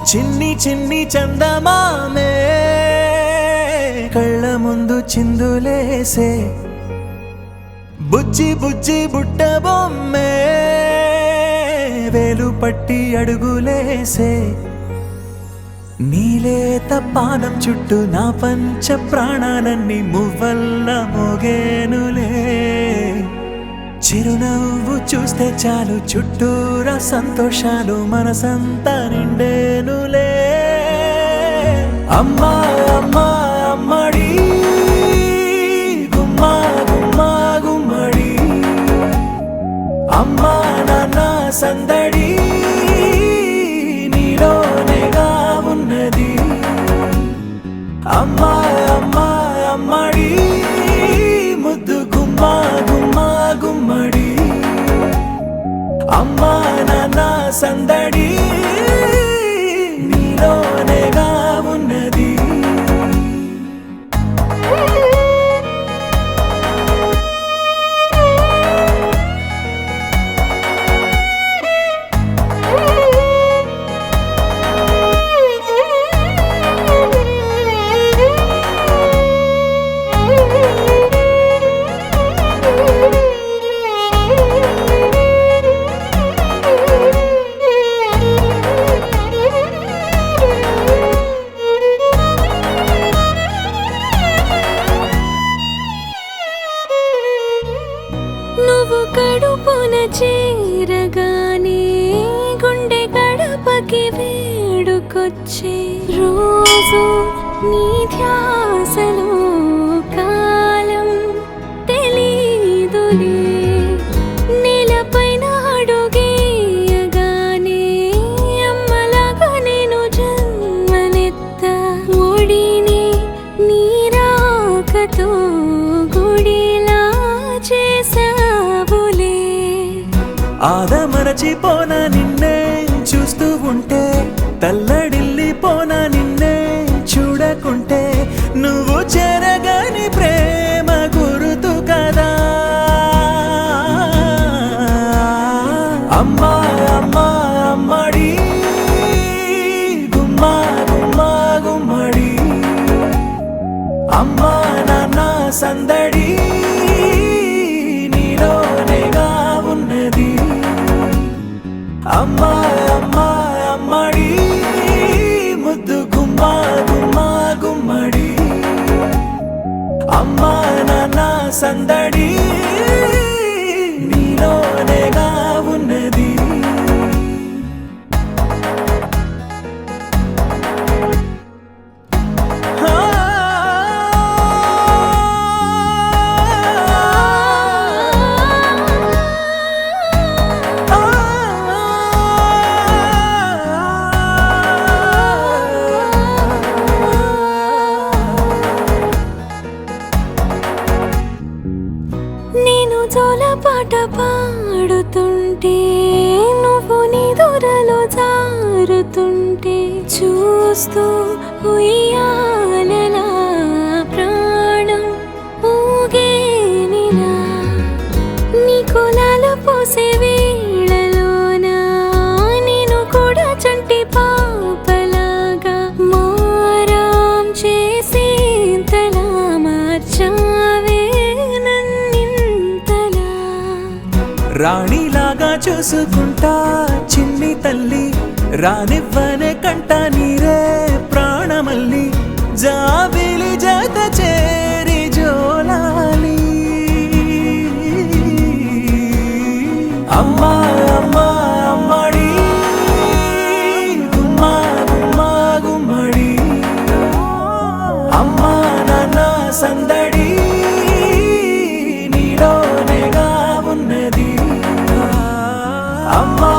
చిన్ని చిన్ని చందమామే కళ్ళ ముందు చిందులేసే బుజ్జి బుజ్జి బుట్ట బొమ్మే వేలు పట్టి అడుగులేసే నీలేత పానం చుట్టూ నా పంచ ప్రాణాలన్నీ మువ్వల్ల మోగేనులే చిరునవ్వు చూస్తే చాలు చుట్టూరా సంతోషాలు మనసంతా నిండేనులే అమ్మా అమ్మా అమ్మడి గుమ్మా గుమ్మా గుమ్మడి అమ్మా నాన్న సందడి నీలోనేగా ఉన్నది అమ్మా అమ్మా అమ్మడి ముద్దు గుమ్మా గుమ్మా గుమ్మడి అమ్మా నాన్న సందడి నీలోనేగా ఉన్నది నువ్వు కడుపున చేరగానే గుండె గడపకి వేడుకొచ్చే రోజు నీ ధ్యాసలో కాలం తెలీదులే నేలపైన అడుగేయగానే అమ్మలాగా నేను జన్మనెత్త ఒడిని నీ రాకతో గుడిలా చేసావులే ఆదమరచిపోనా నిన్నే చూస్తూ ఉంటే తల్లడిల్లిపోనా నిన్నే చూడకుంటే నువ్వు చెరగని ప్రేమ గురుతు కదా అమ్మా అమ్మా అమ్మడి గుమ్మా గుమ్మా గుమ్మడి అమ్మా నాన్న సందడి నీలోనేగా ఉన్నది అమ్మా అమ్మా అమ్మడి ముద్దు గుమ్మా గుమ్మా గుమ్మడి అమ్మా నాన్న సందడి నీలోనేగా ఉన్నది నేను జోలపాట పాడుతుంటే నువ్వు నిదురలో జారుతుంటే చూస్తూ ఉయ్యాలలా ప్రాణం ఊగేనిలా నీ కులాల పోసే వేళలోన నేను కూడా చంటి పాపలాగా మారాం చేసేంతలా మార్చావే రాణిలాగా చూసుకుంటా చిన్ని తల్లి రానివ్వనే కంట నీరే ప్రాణమల్లి జాబిలి జత చేరి జోలాలి అమ్మా అమ్మా అమ్మడి గుమ్మా గుమ్మా గుమ్మడి అమ్మా నాన్న సందడి నీలోనేగా ఉన్నది అమ్మా